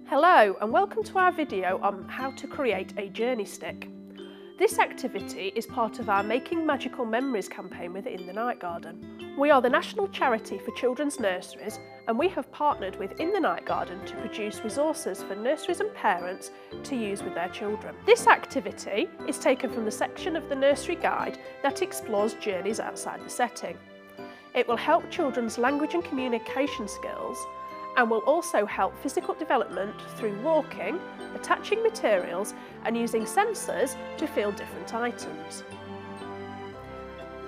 Hello and welcome to our video on how to create a journey stick. This activity is part of our Making Magical Memories campaign with In the Night Garden. We are the national charity for children's nurseries and we have partnered with In the Night Garden to produce resources for nurseries and parents to use with their children. This activity is taken from the section of the nursery guide that explores journeys outside the setting. It will help children's language and communication skills and will also help physical development through walking, attaching materials and using sensors to feel different items.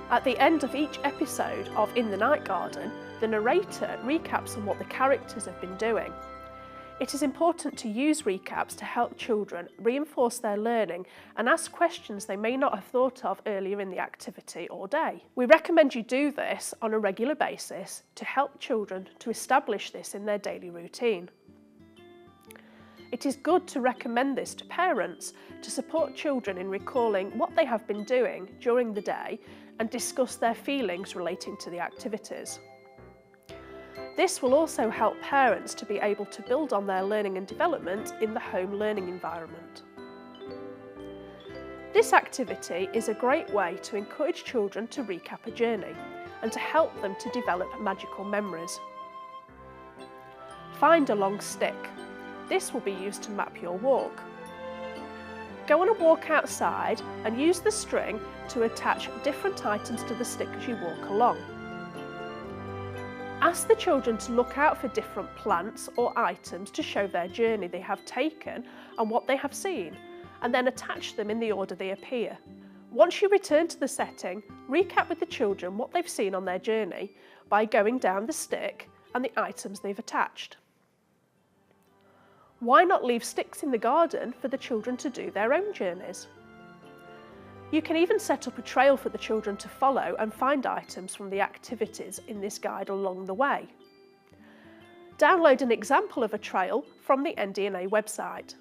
At the end of each episode of In the Night Garden, the narrator recaps on what the characters have been doing. It is important to use recaps to help children reinforce their learning and ask questions they may not have thought of earlier in the activity or day. We recommend you do this on a regular basis to help children to establish this in their daily routine. It is good to recommend this to parents to support children in recalling what they have been doing during the day and discuss their feelings relating to the activities. This will also help parents to be able to build on their learning and development in the home learning environment. This activity is a great way to encourage children to recap a journey and to help them to develop magical memories. Find a long stick. This will be used to map your walk. Go on a walk outside and use the string to attach different items to the stick as you walk along. Ask the children to look out for different plants or items to show their journey they have taken and what they have seen, and then attach them in the order they appear. Once you return to the setting, recap with the children what they've seen on their journey by going down the stick and the items they've attached. Why not leave sticks in the garden for the children to do their own journeys? You can even set up a trail for the children to follow and find items from the activities in this guide along the way. Download an example of a trail from the NDNA website.